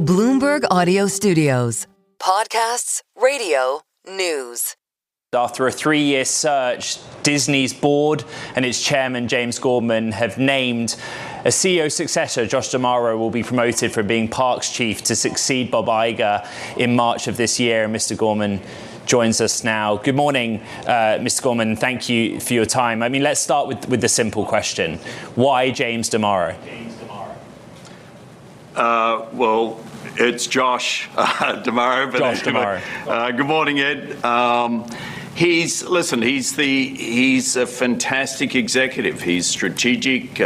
Bloomberg Audio Studios. Podcasts, radio, news. After a 3-year search, Disney's board and its chairman, James Gorman, have named a CEO successor. Josh D'Amaro will be promoted from being Parks chief to succeed Bob Iger in March of this year. And Mr. Gorman joins us now. Good morning, Mr. Gorman. Thank you for your time. I mean, let's start with the simple question. Why James D'Amaro? Well, it's Josh D'Amaro. But Josh anyway, D'Amaro. Good morning, Ed. He's a fantastic executive. He's strategic.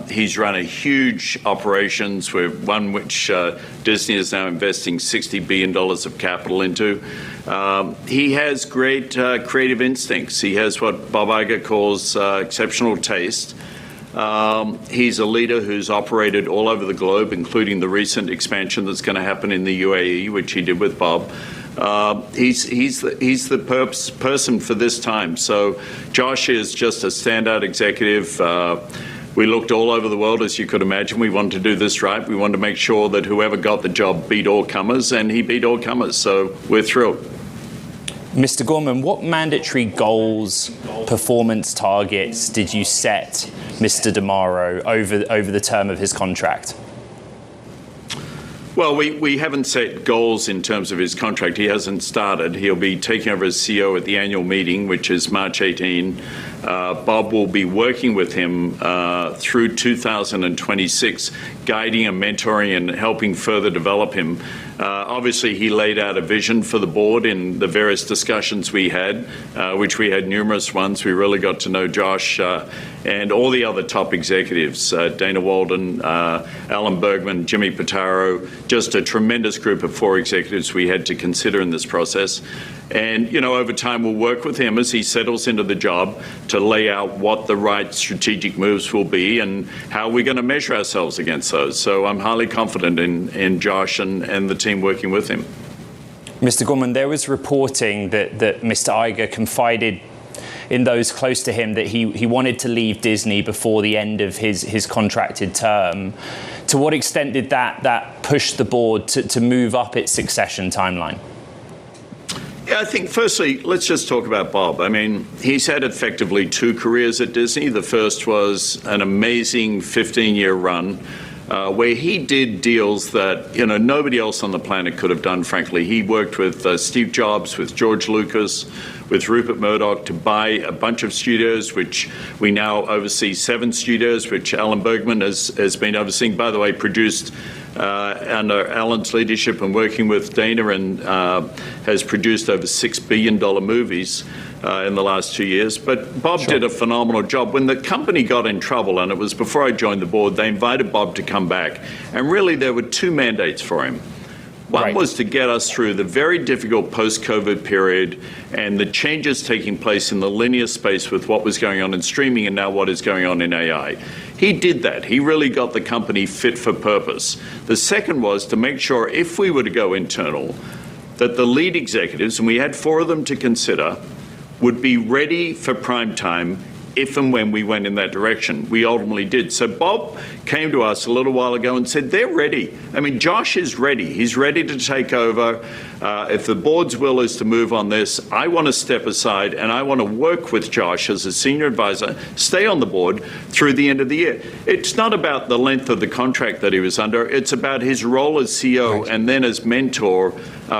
He's run a huge operations, one which Disney is now investing $60 billion of capital into. He has great creative instincts. He has what Bob Iger calls exceptional taste. He's a leader who's operated all over the globe, including the recent expansion that's going to happen in the UAE, which he did with Bob. He's the person for this time. So Josh is just a standout executive. We looked all over the world, as you could imagine. We wanted to do this right. We wanted to make sure that whoever got the job beat all comers, and he beat all comers. So we're thrilled. Mr. Gorman, what mandatory goals, performance targets did you set Mr. D'Amaro over the term of his contract? Well, we haven't set goals in terms of his contract. He hasn't started. He'll be taking over as CEO at the annual meeting, which is March 18. Bob will be working with him through 2026, guiding and mentoring and helping further develop him. Obviously, he laid out a vision for the board in the various discussions we had, which we had numerous ones. We really got to know Josh and all the other top executives, Dana Walden, Alan Bergman, Jimmy Pitaro, just a tremendous group of 4 executives we had to consider in this process. And, over time, we'll work with him as he settles into the job to lay out what the right strategic moves will be and how we're going to measure ourselves against those. So I'm highly confident in Josh and the team working with him. Mr. Gorman, there was reporting that Mr. Iger confided in those close to him that he wanted to leave Disney before the end of his contracted term. To what extent did that push the board to move up its succession timeline? Yeah, I think firstly, let's just talk about Bob. I mean, he's had effectively 2 careers at Disney. The first was an amazing 15-year run where he did deals that, nobody else on the planet could have done, frankly. He worked with Steve Jobs, with George Lucas, with Rupert Murdoch to buy a bunch of studios, which we now oversee 7 studios, which Alan Bergman has been overseeing, by the way, produced under Alan's leadership and working with Dana, and has produced over $6 billion movies in the last 2 years. But Bob did a phenomenal job. When the company got in trouble, and it was before I joined the board, they invited Bob to come back. And really, there were 2 mandates for him. One was to get us through the very difficult post-COVID period and the changes taking place in the linear space with what was going on in streaming and now what is going on in AI. He did that. He really got the company fit for purpose. The second was to make sure if we were to go internal, that the lead executives, and we had 4 of them to consider, would be ready for prime time if and when we went in that direction. We ultimately did. So Bob came to us a little while ago and said, they're ready. I mean, Josh is ready. He's ready to take over. If the board's will is to move on this, I want to step aside and I want to work with Josh as a senior advisor, stay on the board through the end of the year. It's not about the length of the contract that he was under. It's about his role as CEO and then as mentor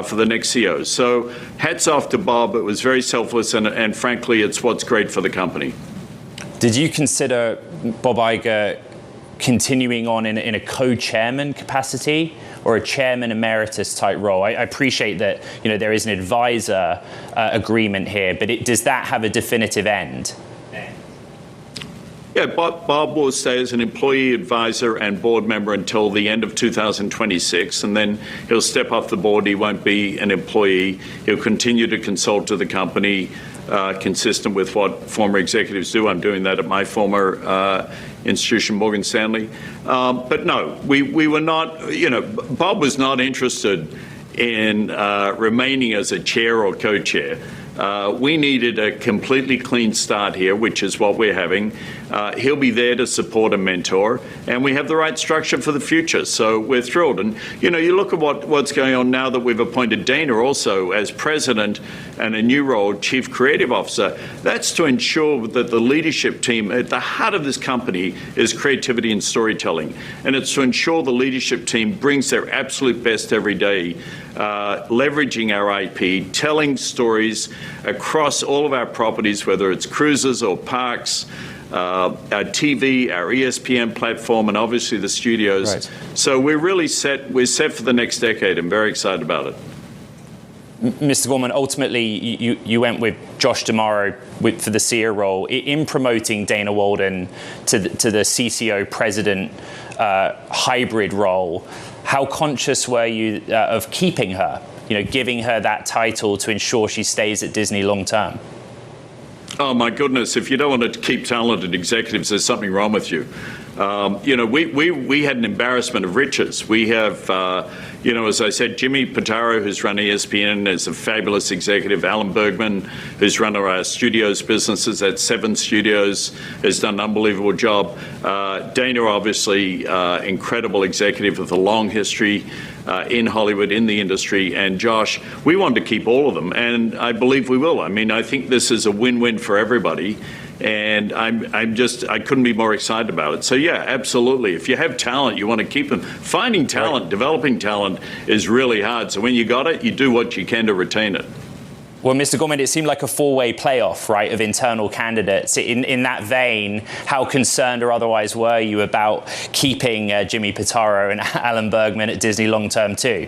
for the next CEO. So hats off to Bob. It was very selfless and frankly, it's what's great for the company. Did you consider Bob Iger continuing on in a co-chairman capacity or a chairman emeritus type role? I appreciate that there is an advisor agreement here, but does that have a definitive end? Yeah, Bob will stay as an employee advisor and board member until the end of 2026, and then he'll step off the board. He won't be an employee. He'll continue to consult to the company, consistent with what former executives do. I'm doing that at my former institution, Morgan Stanley. But no, we were not, Bob was not interested in remaining as a chair or co-chair. We needed a completely clean start here, which is what we're having. He'll be there to support and mentor, and we have the right structure for the future. So we're thrilled. And, you look at what's going on now that we've appointed Dana also as president and a new role, chief creative officer. That's to ensure that the leadership team, at the heart of this company, is creativity and storytelling. And it's to ensure the leadership team brings their absolute best every day, leveraging our IP, telling stories across all of our properties, whether it's cruises or parks, our TV, our ESPN platform, and obviously the studios. Right. So we're really set. We're set for the next decade. I'm very excited about it. Mr. Gorman, ultimately, you went with Josh D'Amaro for the CEO role. In promoting Dana Walden to the CCO president hybrid role, how conscious were you of keeping her, giving her that title to ensure she stays at Disney long term? Oh, my goodness. If you don't want to keep talented executives, there's something wrong with you. We had an embarrassment of riches. We have, as I said, Jimmy Pitaro, who's run ESPN, is a fabulous executive. Alan Bergman, who's run our studios businesses at 7 studios, has done an unbelievable job. Dana, obviously, incredible executive with a long history in Hollywood, in the industry. And Josh, we want to keep all of them, and I believe we will. I mean, I think this is a win-win for everybody. And I couldn't be more excited about it. So yeah, absolutely. If you have talent, you want to keep them. Finding talent, developing talent is really hard. So when you got it, you do what you can to retain it. Well, Mr. Gorman, it seemed like a 4-way playoff, right, of internal candidates. In that vein, how concerned or otherwise were you about keeping Jimmy Pitaro and Alan Bergman at Disney long term too?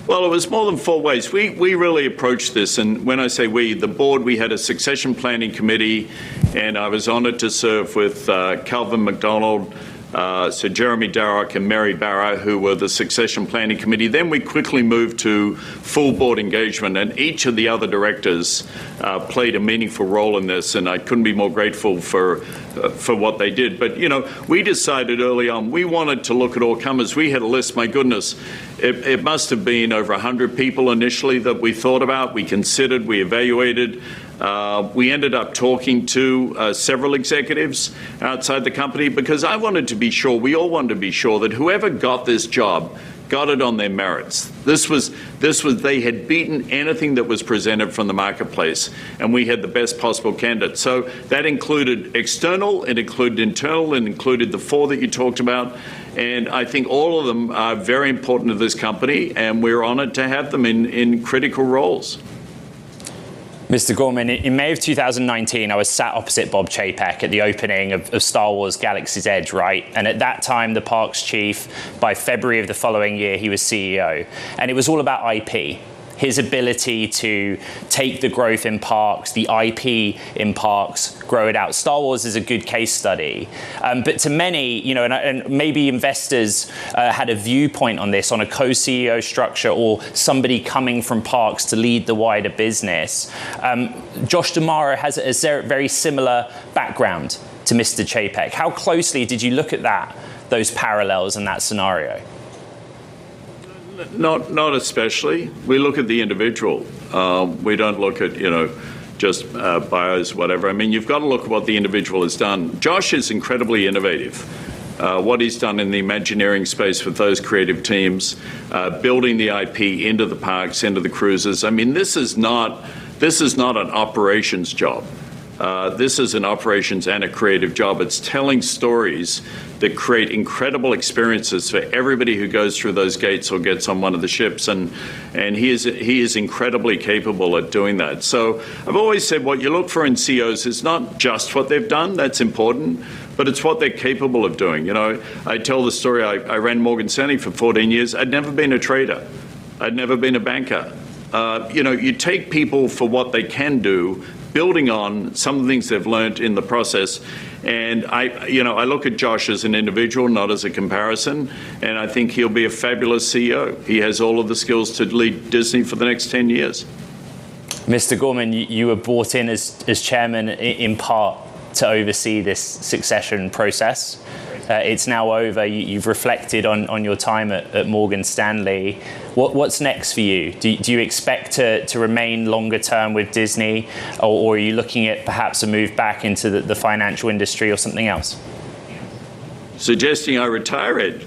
Well, it was more than 4 ways. We really approached this, and when I say we, the board, we had a succession planning committee, and I was honoured to serve with Calvin McDonald, Sir Jeremy Darroch and Mary Barra, who were the succession planning committee. Then we quickly moved to full board engagement, and each of the other directors played a meaningful role in this, and I couldn't be more grateful for what they did. But, we decided early on we wanted to look at all comers. We had a list, my goodness, it must have been over 100 people initially that we thought about, we considered, we evaluated. We ended up talking to several executives outside the company because I wanted to be sure, we all wanted to be sure that whoever got this job got it on their merits. This was they had beaten anything that was presented from the marketplace, and we had the best possible candidate. So that included external, it included internal, it included the 4 that you talked about. And I think all of them are very important to this company, and we're honored to have them in critical roles. Mr. Gorman, in May of 2019, I was sat opposite Bob Chapek at the opening of Star Wars Galaxy's Edge, right? And at that time, the parks chief, by February of the following year, he was CEO. And it was all about IP. His ability to take the growth in parks, the IP in parks, grow it out. Star Wars is a good case study. But to many, and maybe investors had a viewpoint on this, on a co-CEO structure or somebody coming from parks to lead the wider business. Josh D'Amaro has a very similar background to Mr. Chapek. How closely did you look at those parallels in that scenario? Not especially. We look at the individual. We don't look at, just bios, whatever. I mean, you've got to look at what the individual has done. Josh is incredibly innovative. What he's done in the Imagineering space with those creative teams, building the IP into the parks, into the cruises. I mean, this is not an operations job. This is an operations and a creative job. It's telling stories that create incredible experiences for everybody who goes through those gates or gets on one of the ships, and he is incredibly capable at doing that. So I've always said what you look for in CEOs is not just what they've done, that's important, but it's what they're capable of doing. I tell the story, I ran Morgan Stanley for 14 years. I'd never been a trader. I'd never been a banker. You take people for what they can do, building on some of the things they've learned in the process. And I look at Josh as an individual, not as a comparison, and I think he'll be a fabulous CEO. He has all of the skills to lead Disney for the next 10 years. Mr. Gorman, you were brought in as chairman in part to oversee this succession process. It's now over. You've reflected on your time at Morgan Stanley. What's next for you? Do you expect to remain longer term with Disney, or are you looking at perhaps a move back into the financial industry or something else? Suggesting I retire, Ed?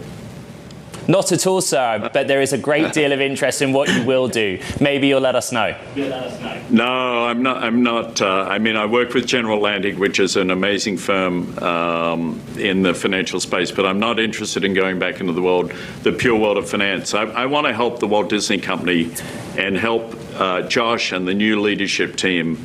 Not at all, sir, but there is a great deal of interest in what you will do. Maybe you'll let us know. No, I'm not. I work with General Atlantic, which is an amazing firm in the financial space, but I'm not interested in going back into the pure world of finance. I want to help the Walt Disney Company and help Josh and the new leadership team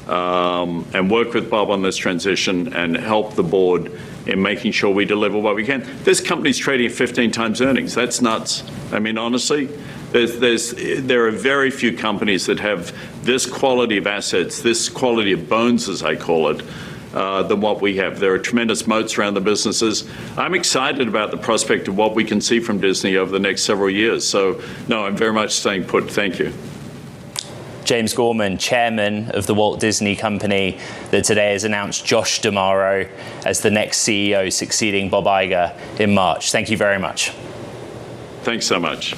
and work with Bob on this transition and help the board in making sure we deliver what we can. This company's trading at 15 times earnings. That's nuts. Honestly, there are very few companies that have this quality of assets, this quality of bones, as I call it, than what we have. There are tremendous moats around the businesses. I'm excited about the prospect of what we can see from Disney over the next several years. So, no, I'm very much staying put. Thank you. James Gorman, chairman of the Walt Disney Company, that today has announced Josh D'Amaro as the next CEO, succeeding Bob Iger in March. Thank you very much. Thanks so much.